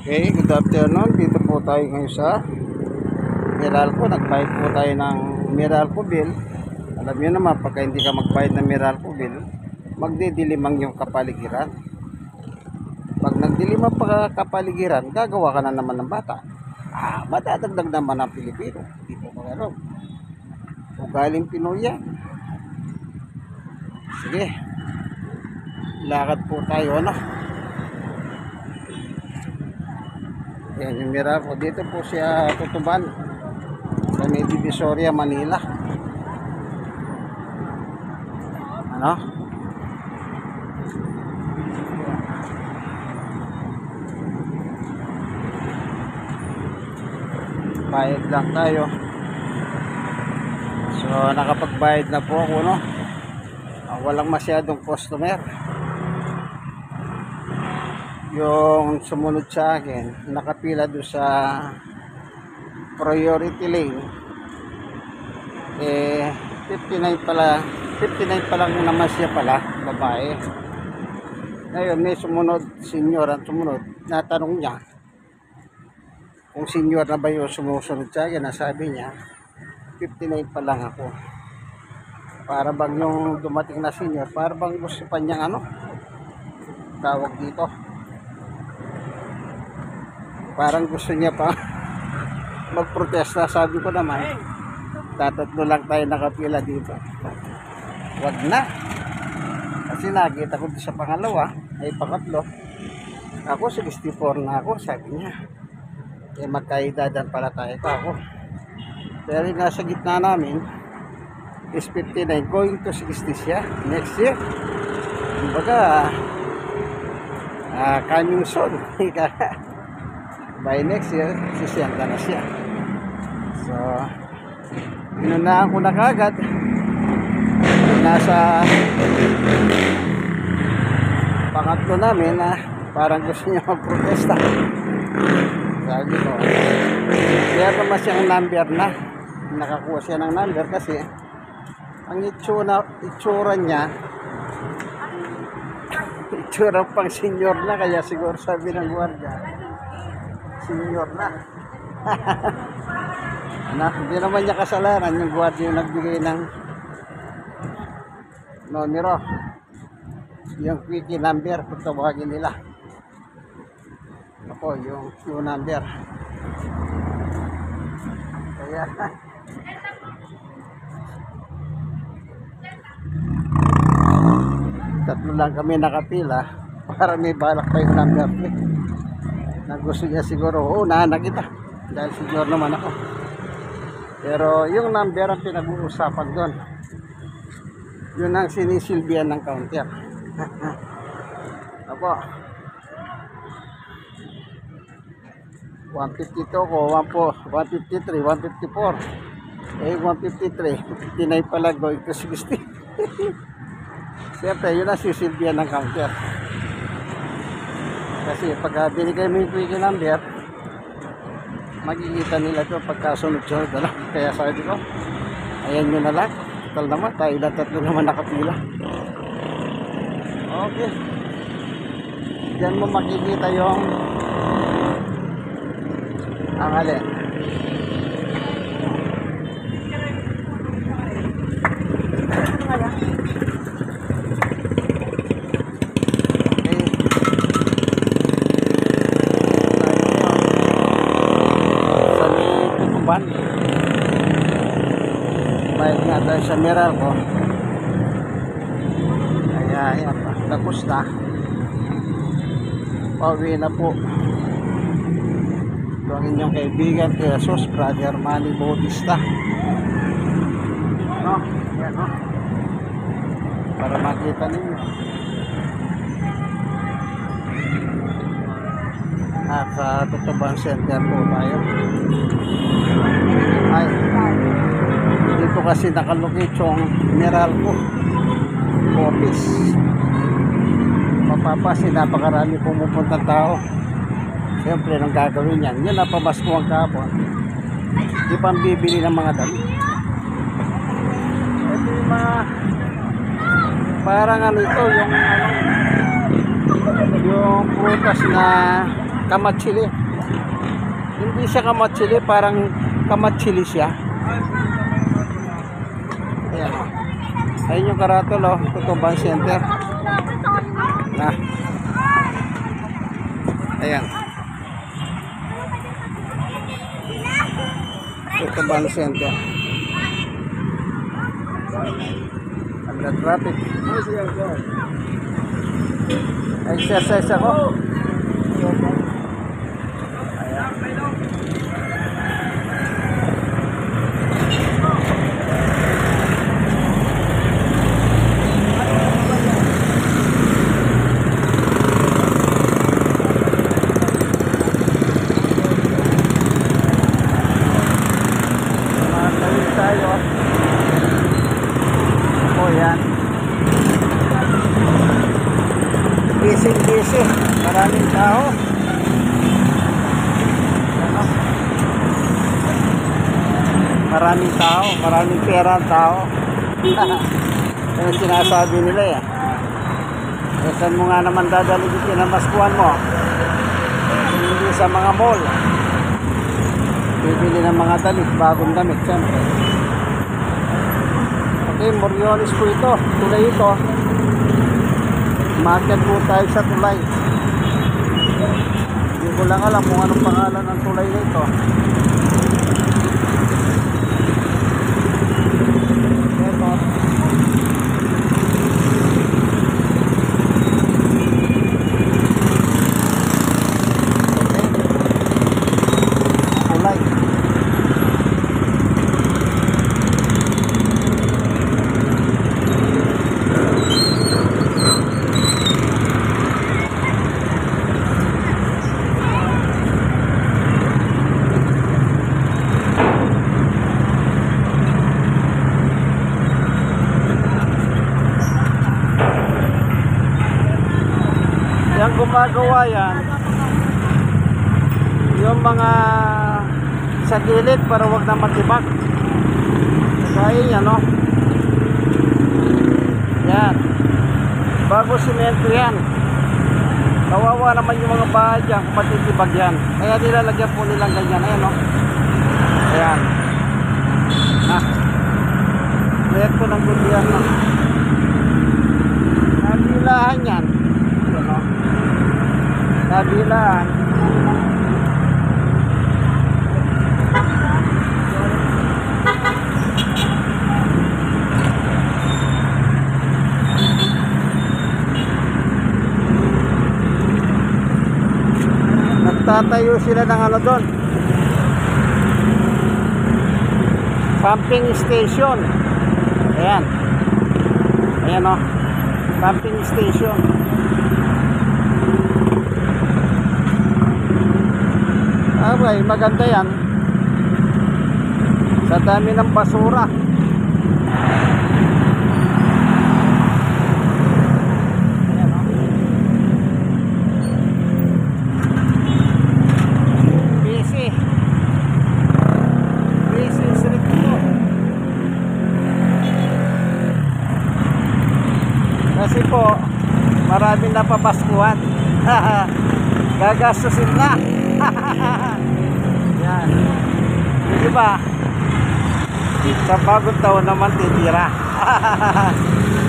Okay, good afternoon. Dito po tayo ngayon sa Meralco. Nagbayad po tayo ng Meralco bill. Alam niyo naman, pagka hindi ka magbayad ng Meralco bill, magdidilimang yung kapaligiran. Pag nagdilimang pa kapaligiran, gagawa ka na naman ng bata. Madadagdag naman ang Pilipino. Hindi po magano. Ugaling Pinoy yan. Sige, lakad po tayo, ano? Yan yung Meralco. Dito po siya tutuban sa may Divisoria, Manila. Ano? Bayad lang tayo. So nakapagbayad na po ako, no? Walang masyadong customer. Yung sumunod sa akin, nakapila doon sa priority lane, 59 pa lang naman siya pala, babae. Ngayon may sumunod, senior ang sumunod, natanong niya kung senior na ba yung sumusunod sa akin. Nasabi niya 59 pa lang ako. Para bang yung dumating na senior, para bang gusto pa niyang tawag dito, parang gusto niya pa magprotesta. Sabi ko naman, tatatlo lang tayo nakapila dito, wag na, kasi nakita ko sa pangalawa ay pangatlo ako 64 na ako, sabi niya. Magkaidadan pala tayo pa ako, pero nasa gitna namin is 59 going to 60 siya next year. Kumbaga coming soon. By next year, 60 na siya. So, inunahan ko na kagad. Nasa pangatlo namin na parang gusto niya magprotesta. Sabi ko, meron naman siyang number na. Nakakuha siya ng number kasi ang itsura niya, itsura pang senior na, kaya siguro sabi ng gwardiya, senior na. Hindi naman niya kasalanan, yung gwardiya yung nagbigay ng numero, yung quickie number kung tawagin nila. Ako, yung number. Kaya tatlo lang kami nakapila para may balak pa yung number plate na gusto niya siguro. Nahanap kita dahil siguro naman ako, pero yung number ang pinag-uusapan doon, yun ang sinisilbihan ng counter. Ako 152 ko, 153, 154, 153, 59 pala going to 60. Siyempre yun ang sisilbihan ng counter, kasi pag binigay mo yung quickie number, makikita nila ito pagkasunod-sunod. Kaya sabi ko, ayan nyo na lang, total naman tayo na tatlo naman nakapila. Okay, diyan mo makikita yung ang alin. Bayad nga tayo sa Meralco. Kaya ayan, tapos na, pauwi na po. Ito ang inyong kaibigan, Jesus, Brother Manny Bautista, no? Ayan, no? Para makita ninyo. At sa Tutuban Center po tayo. Ay, dito kasi nakalocate yung Meralco office. Mapapasin, napakarami pumupunta tao. Siyempre nang gagawin yan, yun na pamaskuhan kahapon, di pang bibili ng mga dami. Ito yung mga parang ito, yung prutas na kamatsili. Hindi siya kamatsili, parang kamatsili siya. Ayan. Ayun yung karatol, oh. Tutuban Center. Na. Ayan. Tutuban Center. Ang traffic. Exercise ako. Tayo. Oh, yan. Busy. Maraming tao. Ano? Maraming tao. Maraming pera ang tao. Yan ang sinasabi nila eh. Saan mo nga naman dadali yung pinamaskuhan mo? Hindi sa mga mall. Bibili ng mga damit, bagong damit, siyempre. Okay, Moriones po ito. Tulay ito. Market po tayo sa tulay. Hindi ko lang alam kung anong pangalan ng tulay na ito. Ito. Tulay. Yang gumagawa yan yung mga sa gilid para wag na matibak. Kaya yan, no? Yan, bago simento yan. Kawawa naman yung mga bahay dyan kung matitibag yan, kaya nilalagyan po nilang ganyan. Ayan, no? Ayan na proyekto ng gobyerno. Nabilahan yan. Ayan, no? Nabilahan. Nagtatayo sila ng ano doon, pumping station. Ayan. Ayan, o. Pumping station. Okay, maganda yan. Sa dami ng basura. Ayan, o. Busy street ito. Kasi po marami na papaskuhan. Gagastusin na. Yan. Diba? Sa bagong taon naman titira.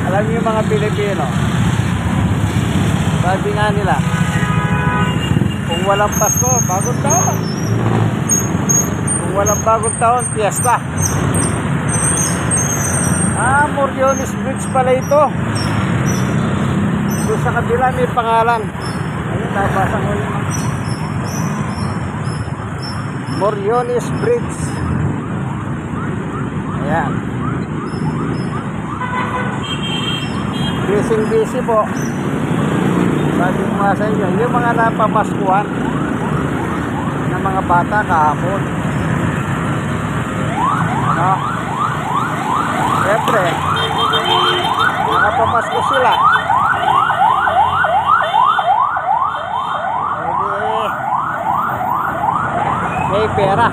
Alam niyo yung mga Pilipino, sabi nga nila, kung walang Pasko, bagong taon. Kung walang bagong taon, fiesta. Moriones Bridge pala ito. Doon sa kabila may pangalan. Ayun, nabasa ko yun. Moriones Bridge. Ayan. Busy po. Sabi ko nga sa inyo, yung mga napamaskuhan ng mga bata kahapon. Ano? Siyempre, nakapamasko sila. May pera.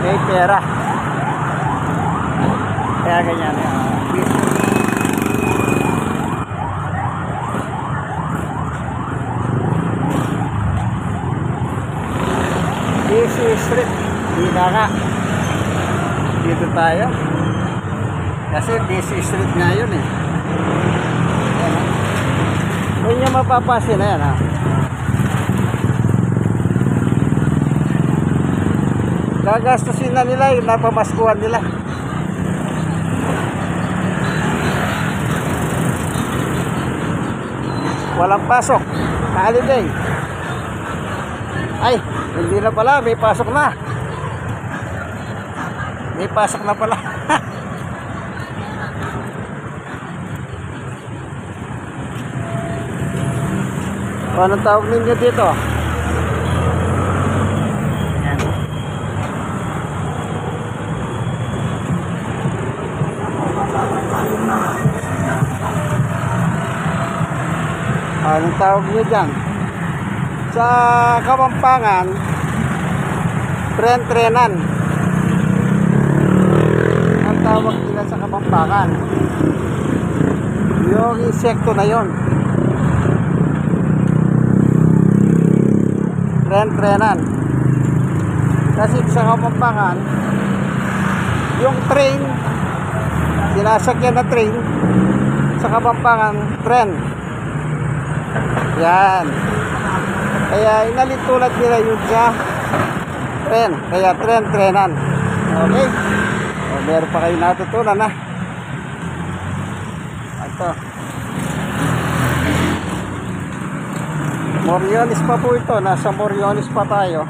May pera. Kaya ganyan. busy street. Hindi ka. Dito tayo. Kasi busy street nga yun eh. Kung nyo mapapasin na yan ha. Gagastusin na nila yung napamaskuhan nila. Walang pasok. Holiday. Ay, hindi na pala. May pasok na. May pasok na pala. Anong tawag ninyo dito? Anong tawag nyo dyan? Sa Kapampangan, tren-trenan ang tawag nila sa Kapampangan. Yung insekto na yon, tren-trenan. Kasi sa Kapampangan, yung train, sinasakyan na train, sa Kapampangan, tren. Yan. Kaya inalitulad nila yun sa tren. Kaya tren-trenan. Okay. O, meron pa kayo natutunan ha. Ito. Moriones pa po ito. Nasa Moriones pa tayo.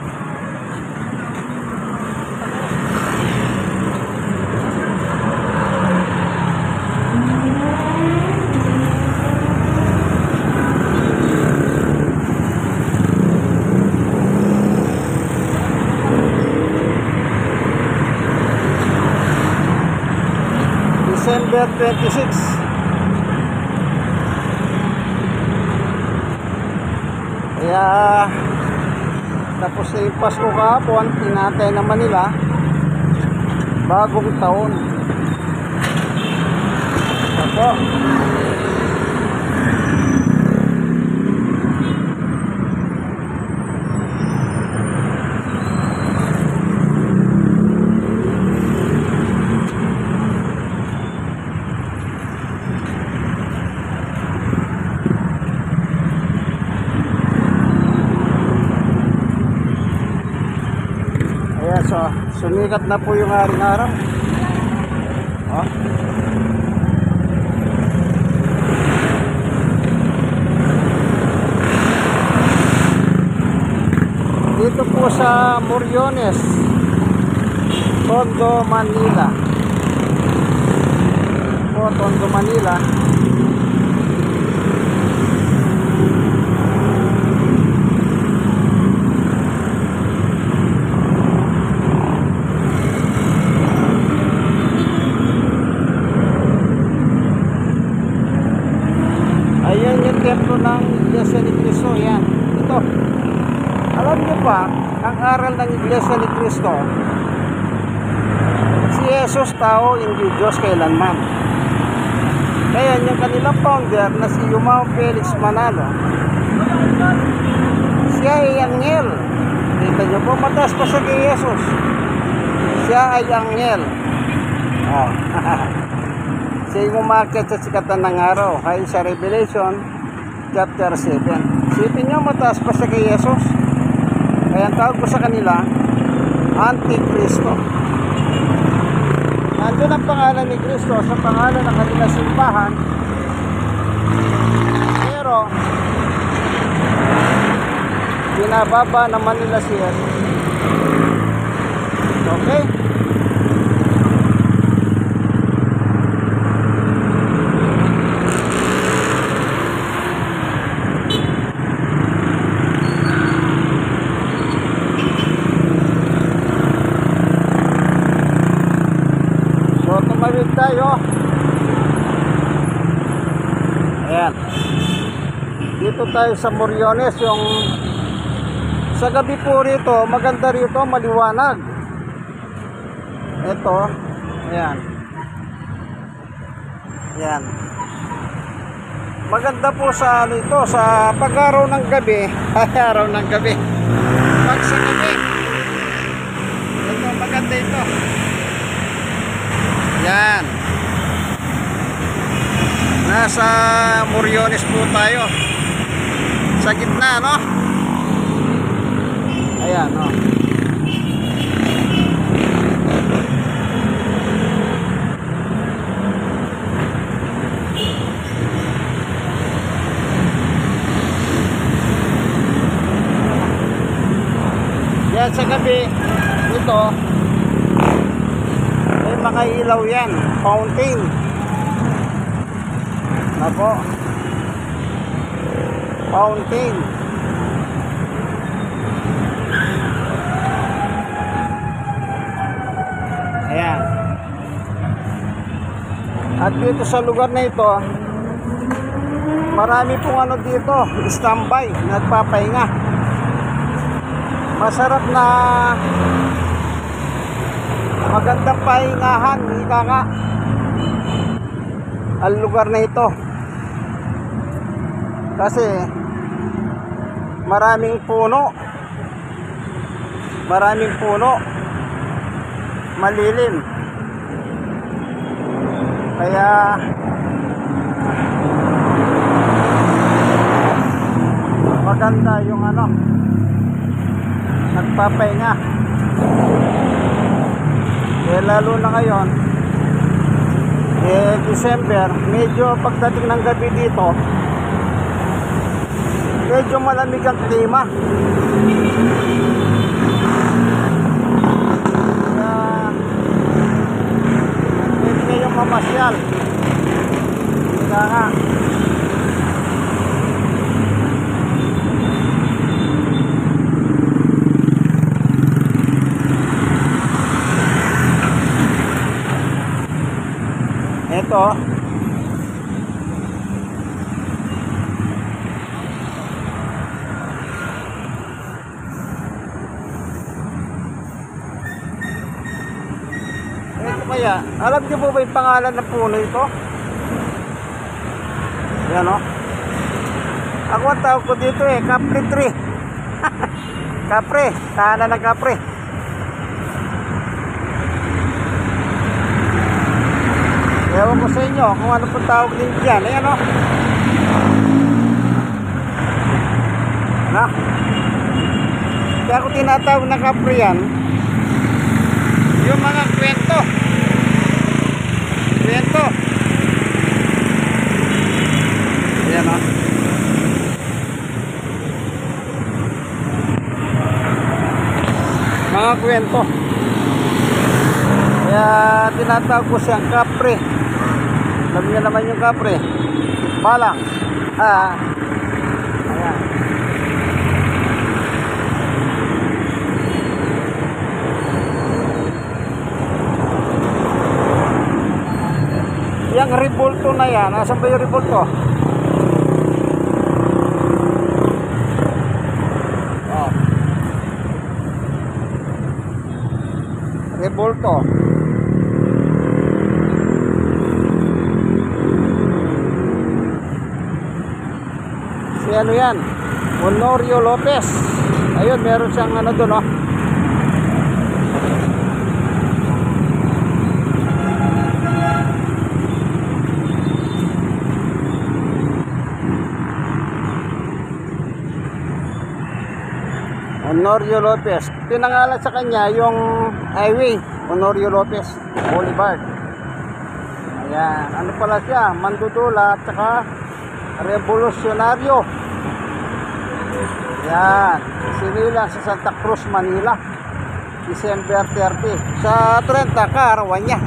December 26. Kaya tapos na yung Pasko kahapon, tinatay naman nila bagong taon. Ako so, sumikat na po yung haring araw. Oh. Dito po sa Moriones, Tondo, Manila. Po, Tondo, Manila. Ayan yung templo ng Iglesia ni Cristo. Yan. Ito. Alam niyo pa, ang aral ng Iglesia ni Cristo, si Jesus tao, hindi Diyos kailanman. Kaya yung kanilang founder na si Yumao Felix Manalo, siya ay anghel. Kita niyo po, mataas pa siya kay Jesus. Siya ay anghel. Oh. Siya yung umakyat sa sikatan ng araw. Kaya sa Revelation chapter 7. Sipin nyo, mataas pa siya kay Jesus. Kaya ang tawag ko sa kanila, Antikristo. Nandun ang pangalan ni Kristo sa pangalan ng kanilang simbahan. Pero binababa naman nila si Jesus. Okay? Tumawid tayo. Ayan. Dito tayo sa Moriones. Yung sa gabi po rito, maganda rito, maliwanag. Ito. Ayan. Ayan. Maganda po sa ano ito, sa pag-araw ng gabi. Ay, araw ng gabi. Pag sa gabi, banda ito. Yan. Nasa Moriones po tayo. Sa gitna, no? Ayan, no? Yan sa gabi, ito, may mga ilaw yan, fountain. Nako, fountain. Ayan. At dito sa lugar na ito, marami pong ano dito, standby, nagpapahinga. Masarap na magandang pahingahan, ika nga, ang lugar na ito. Kasi maraming puno, malilim. Kaya maganda yung ano, nagpapahinga. Eh lalo na ngayon, December, medyo pagdating ng gabi dito, medyo malamig ang klima. Kaya pwede ngayong mamasyal. Kaya nga, ito, kaya, alam niyo po ba yung pangalan ng puno ito? Yan o. Ako ang tawag ko dito kapre tree. Kapre, tahanan ng kapre. Ewan ko sa inyo kung ano po tawag din dyan. Ayan o. Na? Kaya ako tinatawag na kapre yan, yung mga kwento. Ayan o. Mga kwento. Kaya tinatawag ko siyang kapre. Alam niyo naman yung kapre, balang. Ayan. Yung Revolto na yan, nasan ba yung Revolto? Oh. Revolto. Si ano yan? Honorio Lopez. Ayun, meron siyang ano doon, oh. Honorio Lopez. Pinangalan sa kanya yung highway, Honorio Lopez Boulevard. Ayan, ano pala siya? Mandudula at saka revolusyonaryo. Ayan, sinilang sa Santa Cruz, Manila, December 30. Sa 30, kaarawan niya,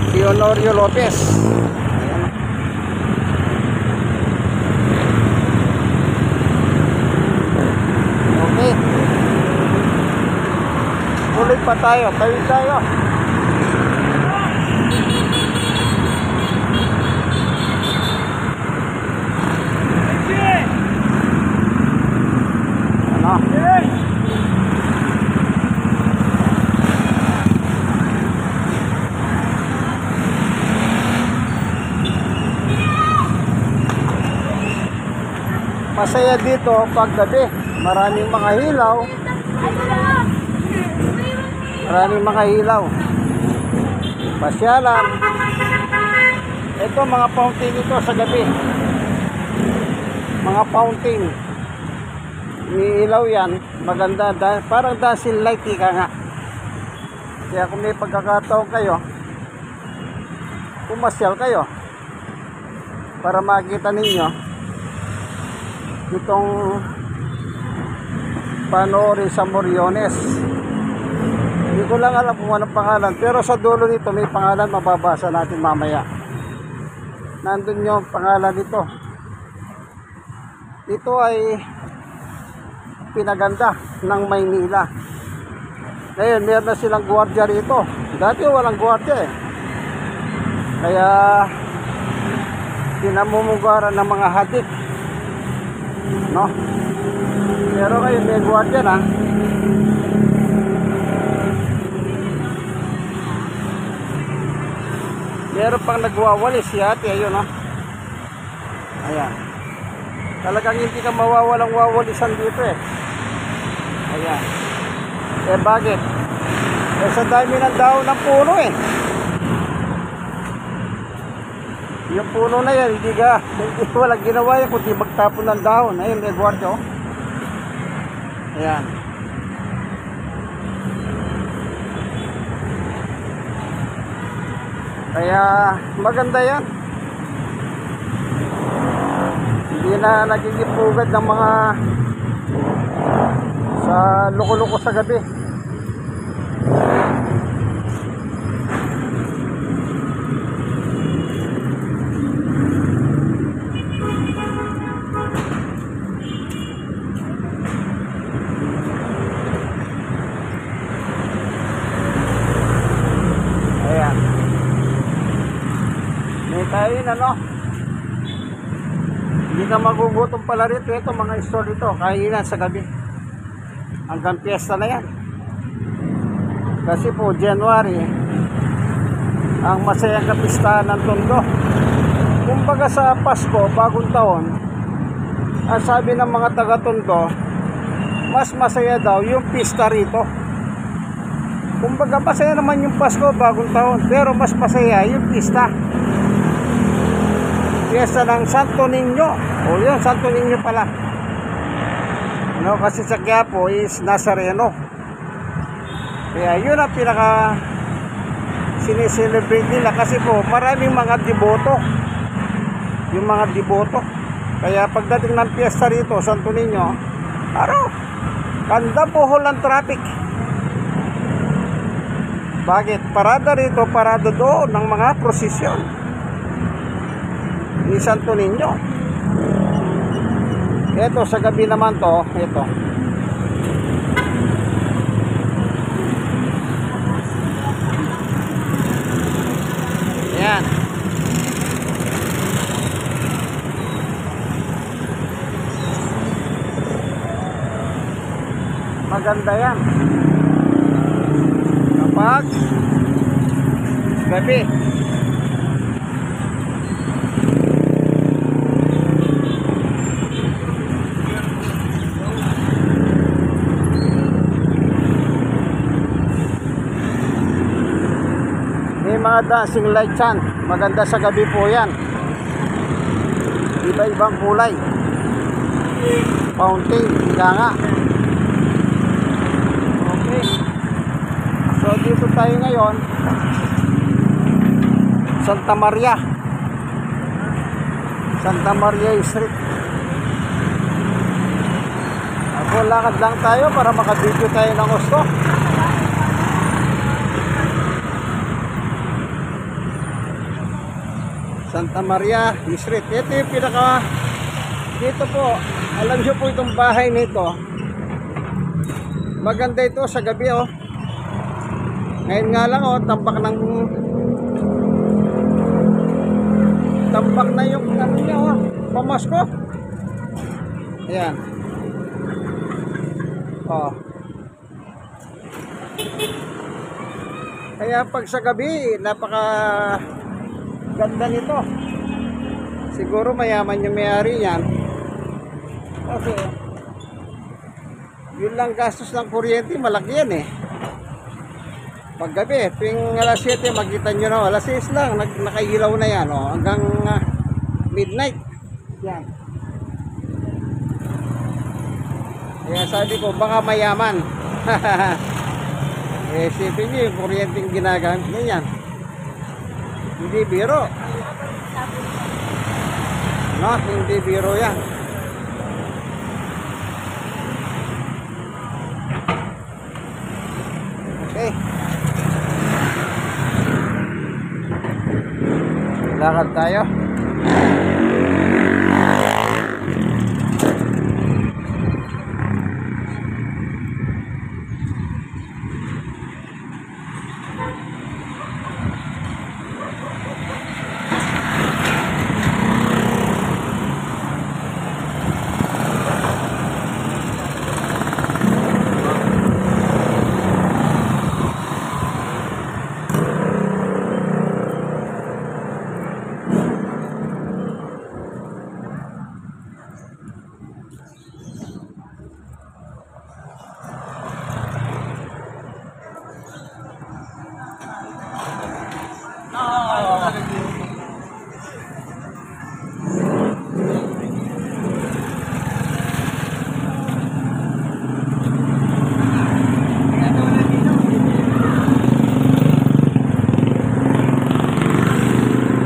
si Honorio Lopez. Okay, tuloy pa tayo, tawid tayo. Masaya dito pag gabi, maraming mga hilaw. Maraming mga ilaw. Pasyalan. Ito mga fountain ito sa gabi. Mga fountain. Ilaw yan. Maganda. Parang dancing light ika nga. Kaya kung may pagkakataon kayo, pumasyal kayo para makita ninyo itong panoorin sa Moriones. Hindi ko lang alam kung anong pangalan, pero sa dulo nito may pangalan, mababasa natin mamaya. Nandun yung pangalan nito. Ito ay pinaganda ng Maynila. Ngayon meron na silang gwardiya rito. Dati walang gwardiya eh. Kaya pinamumugaran ng mga hadik, no? Pero ngayon may gwardiya na. Meron pang nagwawalis si ate, ayun, no? Ayan. Talagang hindi ka mawawalang wawalisan dito eh. Ayan. Eh bakit? Eh sa dami ng daon ng puno eh. Yung puno na yan, hindi walang ginawa yan kundi magtapon ng dahon. Ayun, may gwardiya, oh. Ayan. Kaya maganda yan. Hindi na nagigipugad ng mga sa loko-loko sa gabi. Ayan. May kain, ano? Hindi ka magugutom pala rito. Ito mga store dito, kainan sa gabi hanggang piyesta na yan. Kasi po January ang masayang kapistahan ng Tondo. Kumbaga sa Pasko, bagong taon, ang sabi ng mga taga Tondo, mas masaya daw yung pista rito. Kumbaga masaya naman yung Pasko, bagong taon, pero mas masaya yung pista. Piyesta ng Santo Niño. O yun, Santo Niño pala. Ano, kasi sa Quiapo is Nazareno. Kaya yun ang pinaka sineselebrate nila. Kasi po maraming mga deboto. Yung mga deboto. Kaya pagdating ng piyesta rito, Santo Niño, kanda buhol ang traffic. Bakit? Parada rito, parada doon ng mga prosesyon ni Santo Niño. Ito sa gabi naman to, ito. Yan. Maganda yan. Kapag gabi. Mga dancing light yan, maganda sa gabi po yan. Iba-ibang kulay, fountain, ika nga. Okay, so dito tayo ngayon, Santa Maria Street. Ako lakad lang tayo para makabidyo tayo ng gusto. Santa Maria Street. Ito yung pinaka, dito po, alam nyo po itong bahay nito, maganda ito sa gabi, oh. Ngayon nga lang, oh, tambak na yung ano niya, oh, pamasko. Ayan, oh. Kaya pag sa gabi, napaka ganda nito. Siguro mayaman yung may-ari yan. Kasi yun lang gastos ng kuryente, malaki yan eh. Paggabi, tuwing alas 7, makita nyo na, alas 6 lang, nakailaw na yan, oh, hanggang midnight. Yan. Kaya sabi ko, baka mayaman. Eh, sipin nyo, yung kuryenteng ginagamit nyo yan. Hindi biro. No, hindi biro yan. Okay. Lakad tayo.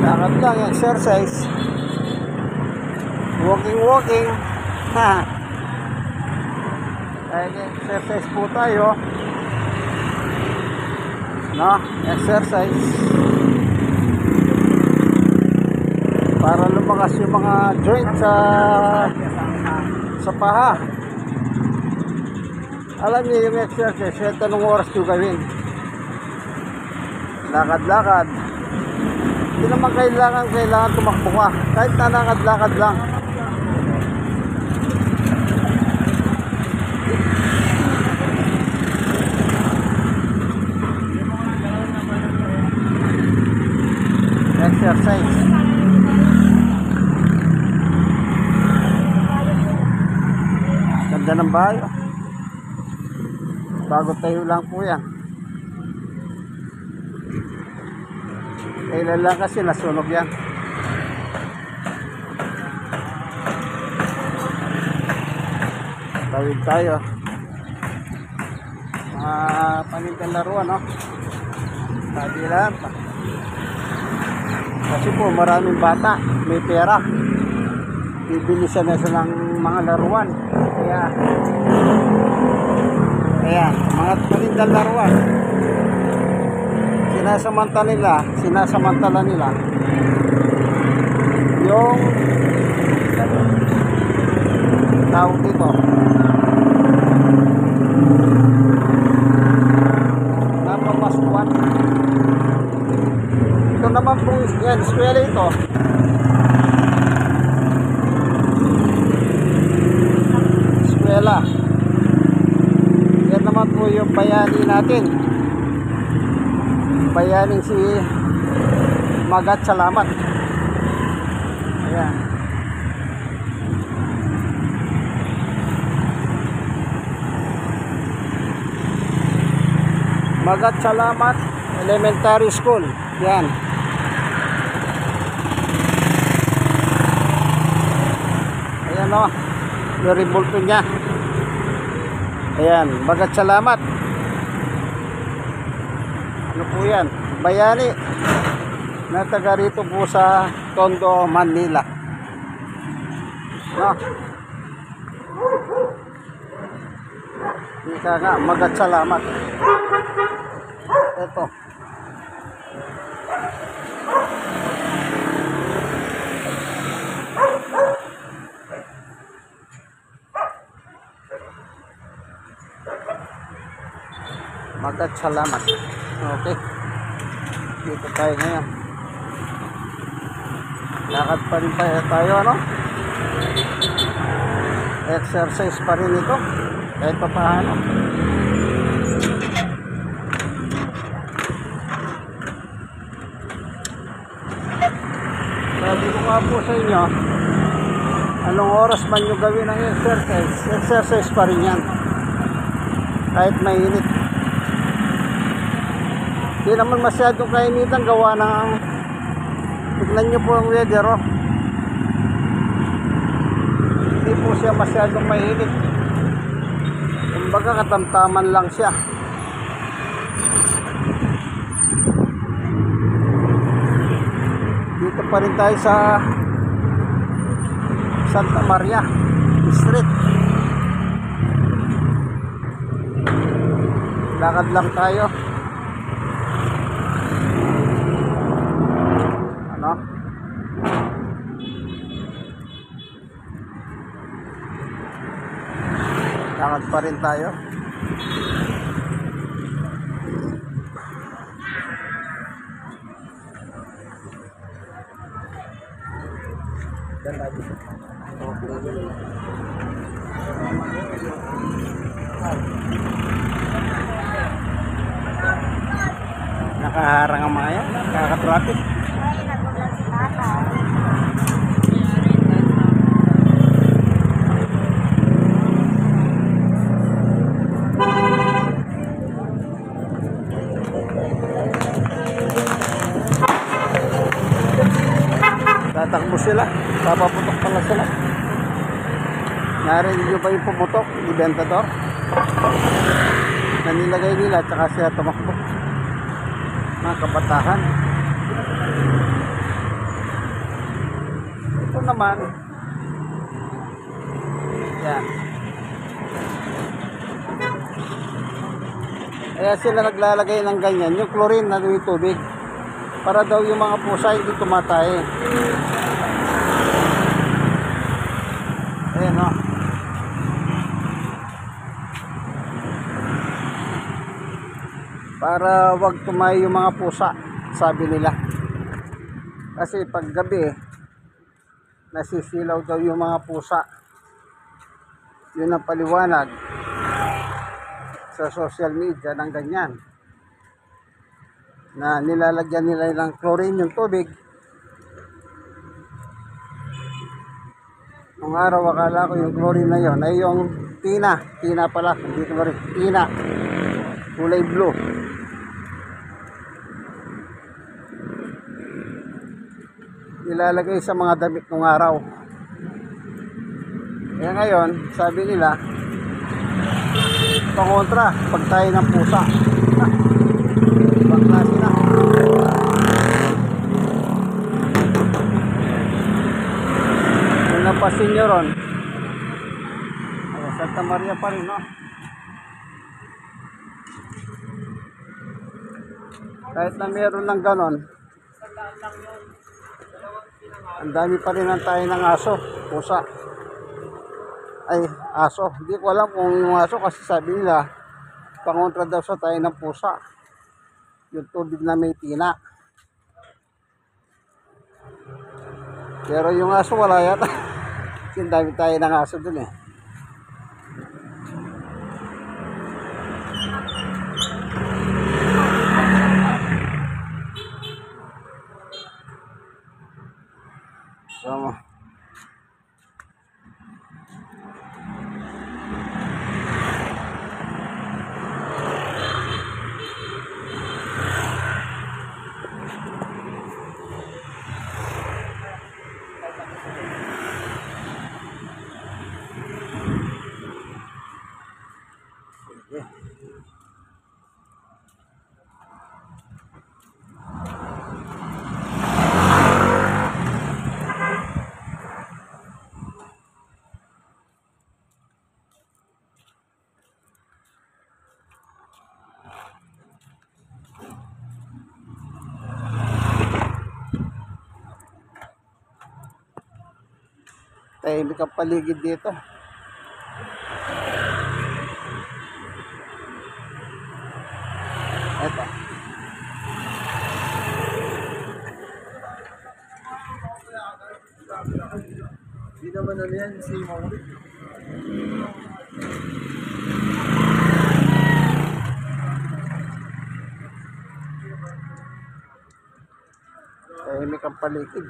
Lakad lang, exercise. Walking. Ha. Exercise po tayo. No, exercise. Para lumakas yung mga joints sa paha. Alam niyo yung exercise, kahit anong oras nyo gawin. Lakad-lakad. Hindi naman kailangan tumakbo ka. Kahit nanakad-lakad lang. Exercise. Ganda ng bahay. Bago tayo lang po yan. Kailan lang kasi nasunog yan. Tawid tayo. Panindang laruan, no? Sabi lang. Kasi po maraming bata, may pera. Bibili siya na ng mga laruan. Kaya mga panindang laruan. Sinasamantala nila yung tawag dito napapasukan. Ito naman po yan, eskwela ito. Eskwela. Yan naman po yung bayani natin. Bayaning si Magat Salamat. Ayan. Magat Salamat Elementary School. Yan. Ayan o. Yung revolto niya. Ayan. Magat Salamat. Ano po yan? Bayani na taga rito po sa Tondo, Manila. No? Ika nga, Magat Salamat. Ito. Magat Salamat. Okay. Dito tayo ngayon. Lakad pa rin tayo, ano? Exercise pa rin ito. Kahit pa paano. Sabi ko nga po sa inyo, anong oras man nyo gawin ang exercise pa rin yan. Kahit mainit. Hindi naman masyadong kainitan gawa ng, tignan nyo po ang weather, oh. Hindi po siya masyadong mainit. Kumbaga katamtaman lang siya. Dito pa rin tayo sa Santa Maria Street. Lakad lang tayo. Ano? Lakad pa rin tayo. Nakaharang ang mga yan, nakaka-traffic. Tatakbo sila, papaputok pala sila. Narinig nyo ba yung pumutok, ibentador? Na nilagay nila, tsaka siya tumakbo. Mga kabatahan. Ito naman, yan. Kaya sila naglalagay ng ganyan, yung chlorine na yung tubig, para daw yung mga pusa hindi tumatay. Ayan, o. Para wag tumayo yung mga pusa, sabi nila. Kasi pag gabi nasisilaw daw yung mga pusa. Yun ang paliwanag sa social media ng ganyan, na nilalagyan nila ng chlorine yung tubig. Nung araw akala ko yung chlorine na yun ay yung tina pala, hindi chlorine, tina, kulay blue. Nilalagay sa mga damit ng araw. Kaya ngayon, sabi nila, pangontra pag tayo ng pusa. Ibang klase na. Kung napasin nyo ron, Santa Maria pa rin, no? Kahit na meron ng ganon, ang dami pa rin ang tayo ng aso, pusa. Ay, aso. Hindi ko alam kung yung aso, kasi sabi nila, pangontra daw sa tayo ng pusa. Yung tubig na may tina. Pero yung aso wala yata. Kasi dami tayo ng aso dun eh. So, tahimik ang paligid dito. Eto. Hindi naman ano yan, si Mauri. Tahimik ang paligid.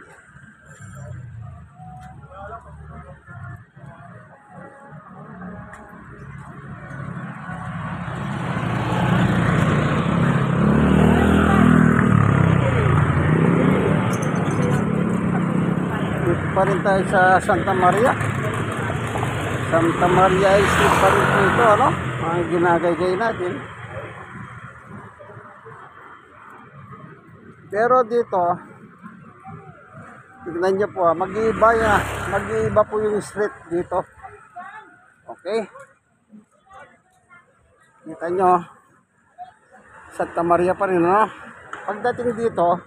pa rin tayo sa Santa Maria. Santa Maria Street pa rin po ito, ano? Ang ginagaygay natin. Pero dito, tignan nyo po, mag-iiba po yung street dito. Okay? Kita nyo, Santa Maria pa rin, no? Pagdating dito,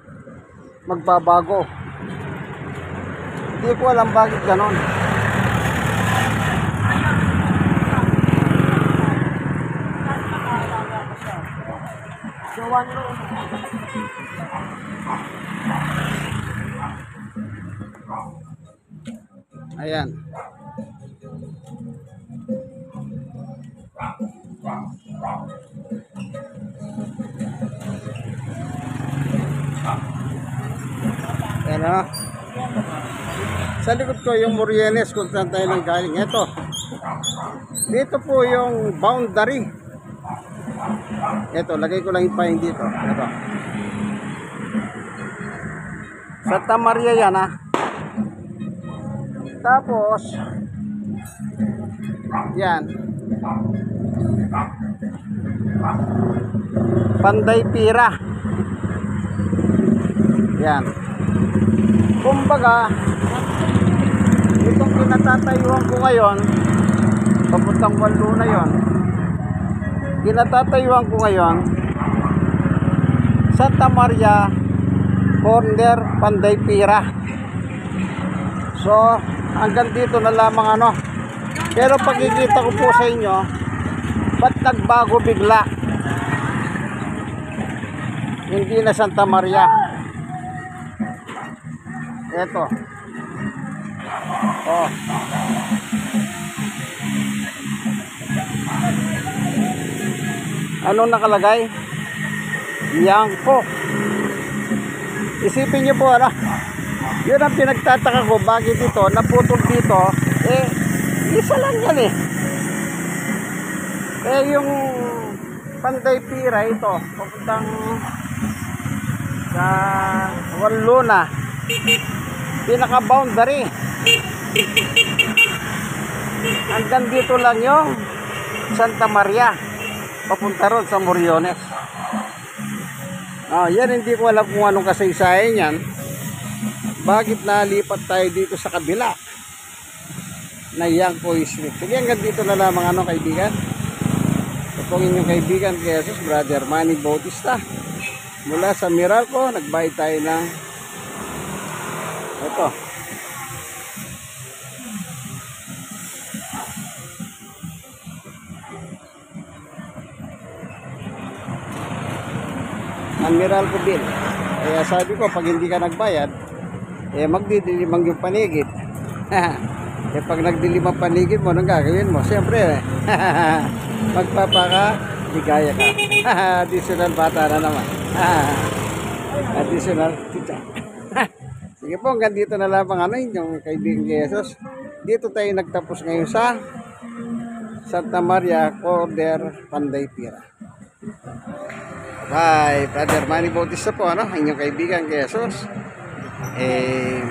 magbabago. Hindi ko alam bakit ganon. Ayan. Pero sa likod ko yung Morienes kung saan tayo nang galing. Ito. Dito po yung boundary. Ito, lagay ko lang yung pahin dito. Ito. Santa Maria yan, ha. Tapos yan. Panday Pira. Yan. Kumbaga, itong kinatatayuan ko ngayon, papuntang Wallo na yon. Kinatatayuan ko ngayon, Santa Maria Corner, Panday Pira. So, hanggang dito na lamang ano. Pero pagkikita ko po sa inyo, ba't nagbago bigla? Hindi na Santa Maria. Eto. Oh. Anong nakalagay? Yangko. Isipin niyo po, ano? Yun ang pinagtataka ko, bakit ito naputol dito, isa lang yan yung Panday Pira ito, papuntang sa Wallo na, pinaka boundary hanggang dito lang yung Santa Maria, papunta ron sa Moriones. Yan, hindi ko alam kung anong kasaysayan yan. Bakit nalipat tayo dito sa kabila na Yangko Street? Sige, hanggang dito na lamang ano, kaibigan. Ito pong inyong kaibigan kay Jesus, Brother Manny Bautista. Mula sa Meralco, nagbayad tayo ng ito. Ang Meralco bill. Kaya sabi ko, pag hindi ka nagbayad, magdidilimang yung panigid. Pag nagdilimang panigid mo, anong gagawin mo? Siyempre, magpapaka-ligaya ka. Additional bata na naman. Additional tita. Sige po, hanggang dito na lamang yung kaibigan ni Jesus. Dito tayo nagtapos ngayon sa Santa Maria Corner, Panday Pira. Bye, Brother Manny Bautista po, inyong kaibigan kay Jesus. Amen.